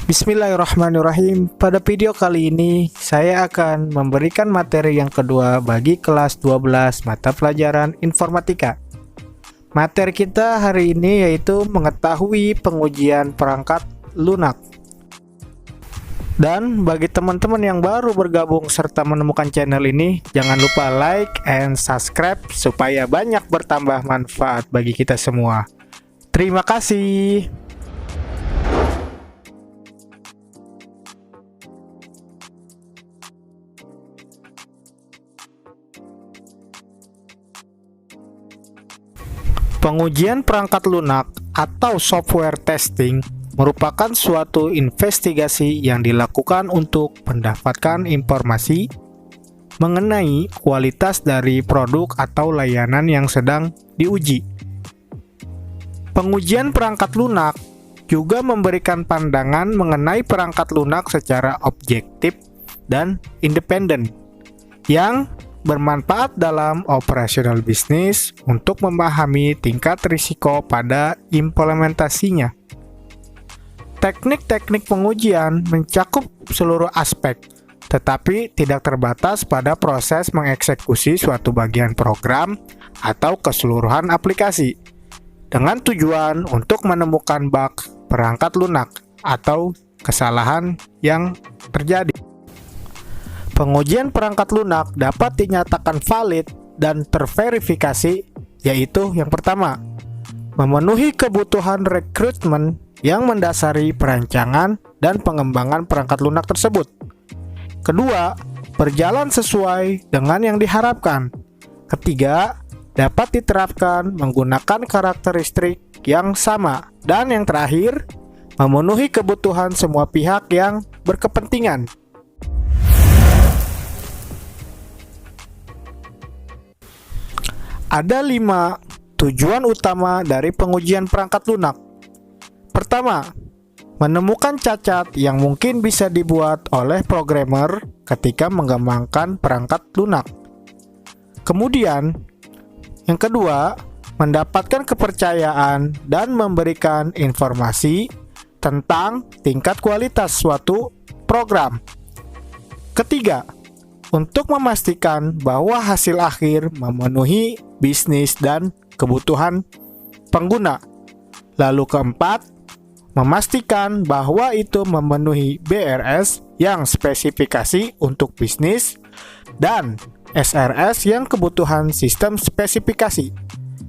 Bismillahirrahmanirrahim. Pada video kali ini saya akan memberikan materi yang kedua bagi kelas 12 mata pelajaran informatika. Materi kita hari ini yaitu mengetahui pengujian perangkat lunak. Dan bagi teman-teman yang baru bergabung serta menemukan channel ini, jangan lupa like and subscribe supaya banyak bertambah manfaat bagi kita semua. Terima kasih. Pengujian perangkat lunak atau software testing merupakan suatu investigasi yang dilakukan untuk mendapatkan informasi mengenai kualitas dari produk atau layanan yang sedang diuji. Pengujian perangkat lunak juga memberikan pandangan mengenai perangkat lunak secara objektif dan independen yang bermanfaat dalam operasional bisnis untuk memahami tingkat risiko pada implementasinya. Teknik-teknik pengujian mencakup seluruh aspek, tetapi tidak terbatas pada proses mengeksekusi suatu bagian program atau keseluruhan aplikasi, dengan tujuan untuk menemukan bug perangkat lunak atau kesalahan yang terjadi. Pengujian perangkat lunak dapat dinyatakan valid dan terverifikasi, yaitu yang pertama, memenuhi kebutuhan rekrutmen yang mendasari perancangan dan pengembangan perangkat lunak tersebut. Kedua, berjalan sesuai dengan yang diharapkan. Ketiga, dapat diterapkan menggunakan karakteristik yang sama. Dan yang terakhir, memenuhi kebutuhan semua pihak yang berkepentingan. Ada 5 tujuan utama dari pengujian perangkat lunak. Pertama, menemukan cacat yang mungkin bisa dibuat oleh programmer ketika mengembangkan perangkat lunak. Kemudian, yang kedua, mendapatkan kepercayaan dan memberikan informasi tentang tingkat kualitas suatu program. Ketiga, untuk memastikan bahwa hasil akhir memenuhi bisnis dan kebutuhan pengguna. Lalu keempat, memastikan bahwa itu memenuhi BRS yang spesifikasi untuk bisnis dan SRS yang kebutuhan sistem spesifikasi.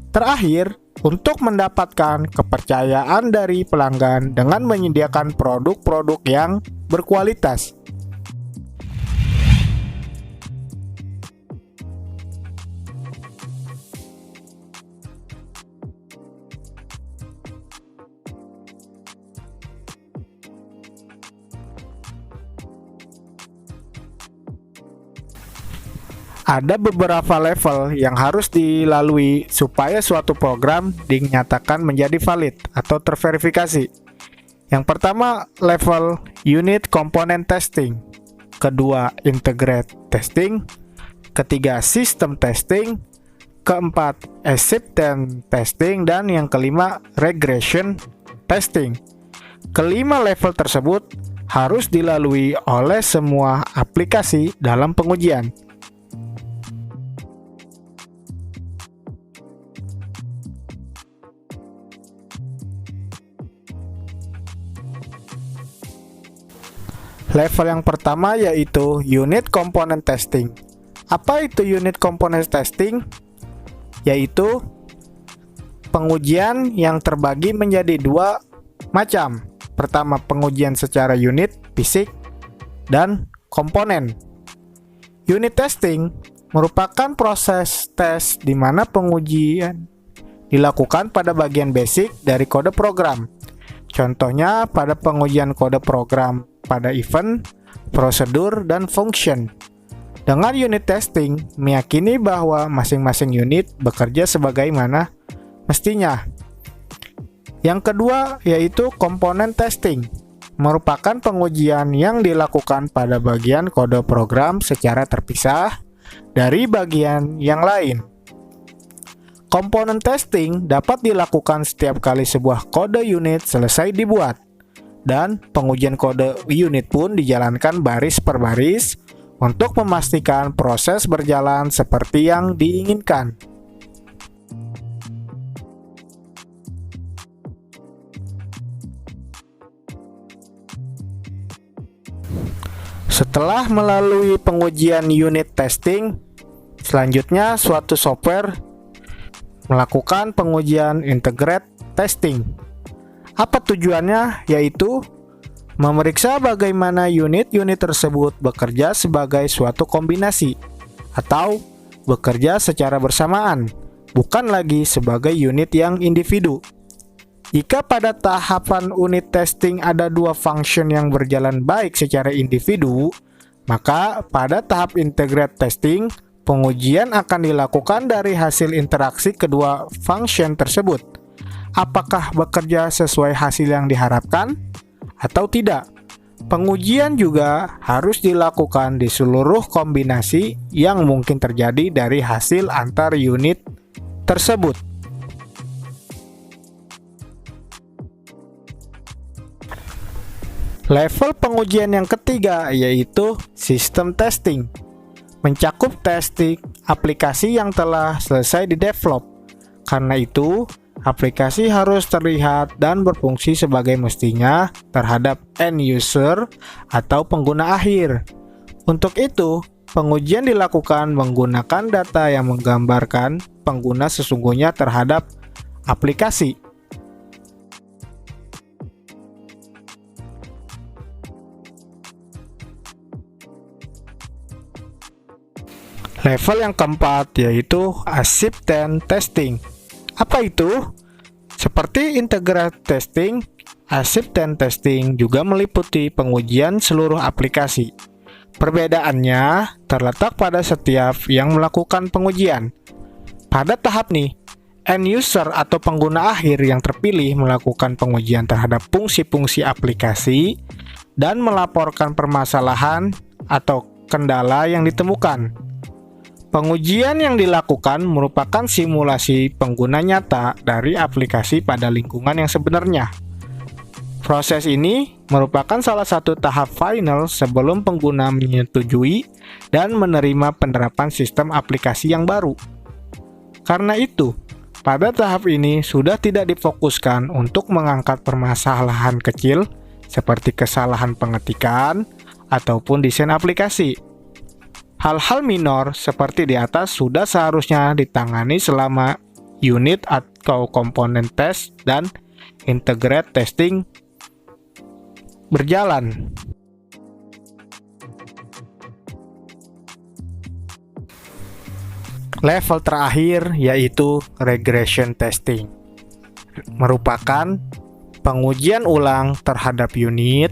Terakhir, untuk mendapatkan kepercayaan dari pelanggan dengan menyediakan produk-produk yang berkualitas. Ada beberapa level yang harus dilalui supaya suatu program dinyatakan menjadi valid atau terverifikasi. Yang pertama, level unit component testing. Kedua, integrate testing. Ketiga, system testing. Keempat, acceptance testing. Dan yang kelima, regression testing. Kelima level tersebut harus dilalui oleh semua aplikasi dalam pengujian. Level yang pertama yaitu unit component testing. Apa itu unit component testing? Yaitu pengujian yang terbagi menjadi dua macam. Pertama, pengujian secara unit, fisik, dan komponen. Unit testing merupakan proses tes di mana pengujian dilakukan pada bagian basic dari kode program. Contohnya pada pengujian kode program pada event, prosedur, dan function. Dengan unit testing, meyakini bahwa masing-masing unit bekerja sebagaimana mestinya. Yang kedua yaitu komponen testing, merupakan pengujian yang dilakukan pada bagian kode program secara terpisah dari bagian yang lain. Komponen testing dapat dilakukan setiap kali sebuah kode unit selesai dibuat, dan pengujian kode unit pun dijalankan baris per baris untuk memastikan proses berjalan seperti yang diinginkan. Setelah melalui pengujian unit testing, selanjutnya suatu software melakukan pengujian integrate testing. Apa tujuannya? Yaitu memeriksa bagaimana unit-unit tersebut bekerja sebagai suatu kombinasi atau bekerja secara bersamaan, bukan lagi sebagai unit yang individu. Jika pada tahapan unit testing ada dua function yang berjalan baik secara individu, maka pada tahap integrate testing, pengujian akan dilakukan dari hasil interaksi kedua function tersebut. Apakah bekerja sesuai hasil yang diharapkan atau tidak? Pengujian juga harus dilakukan di seluruh kombinasi yang mungkin terjadi dari hasil antar unit tersebut. Level pengujian yang ketiga yaitu sistem testing. Mencakup testing aplikasi yang telah selesai di-develop. Karena itu, aplikasi harus terlihat dan berfungsi sebagai mestinya terhadap end user atau pengguna akhir. Untuk itu, pengujian dilakukan menggunakan data yang menggambarkan pengguna sesungguhnya terhadap aplikasi. Level yang keempat yaitu acceptance testing. Apa itu? Seperti integrate testing, acceptance testing juga meliputi pengujian seluruh aplikasi. Perbedaannya terletak pada setiap yang melakukan pengujian. Pada tahap nih, end user atau pengguna akhir yang terpilih melakukan pengujian terhadap fungsi-fungsi aplikasi dan melaporkan permasalahan atau kendala yang ditemukan. Pengujian yang dilakukan merupakan simulasi pengguna nyata dari aplikasi pada lingkungan yang sebenarnya. Proses ini merupakan salah satu tahap final sebelum pengguna menyetujui dan menerima penerapan sistem aplikasi yang baru. Karena itu, pada tahap ini sudah tidak difokuskan untuk mengangkat permasalahan kecil seperti kesalahan pengetikan ataupun desain aplikasi. Hal-hal minor seperti di atas sudah seharusnya ditangani selama unit atau komponen tes dan integrate testing berjalan. Level terakhir yaitu regression testing. Merupakan pengujian ulang terhadap unit,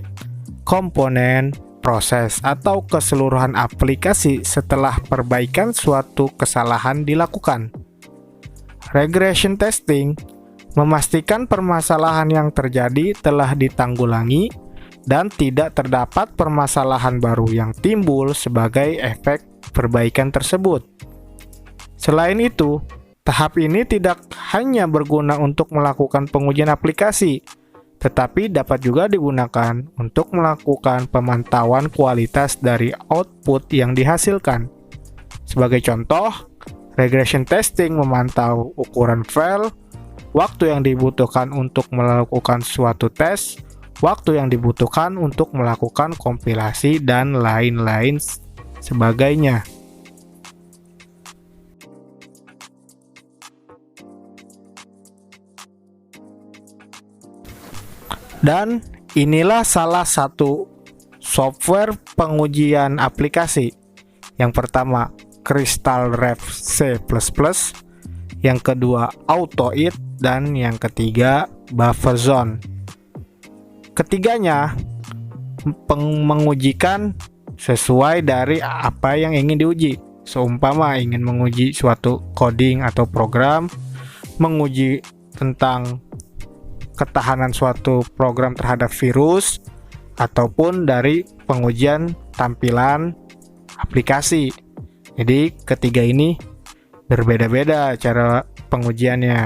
komponen, proses atau keseluruhan aplikasi setelah perbaikan suatu kesalahan dilakukan. Regression testing memastikan permasalahan yang terjadi telah ditanggulangi dan tidak terdapat permasalahan baru yang timbul sebagai efek perbaikan tersebut. Selain itu, tahap ini tidak hanya berguna untuk melakukan pengujian aplikasi, tetapi dapat juga digunakan untuk melakukan pemantauan kualitas dari output yang dihasilkan. Sebagai contoh, regression testing memantau ukuran file, waktu yang dibutuhkan untuk melakukan suatu tes, waktu yang dibutuhkan untuk melakukan kompilasi, dan lain-lain sebagainya. Dan inilah salah satu software pengujian aplikasi. Yang pertama, CrystalRev C++, yang kedua, AutoIt, dan yang ketiga, Bufferzone. Ketiganya mengujikan sesuai dari apa yang ingin diuji. Seumpama ingin menguji suatu coding atau program, menguji tentang ketahanan suatu program terhadap virus, ataupun dari pengujian tampilan aplikasi. Jadi ketiga ini berbeda-beda cara pengujiannya.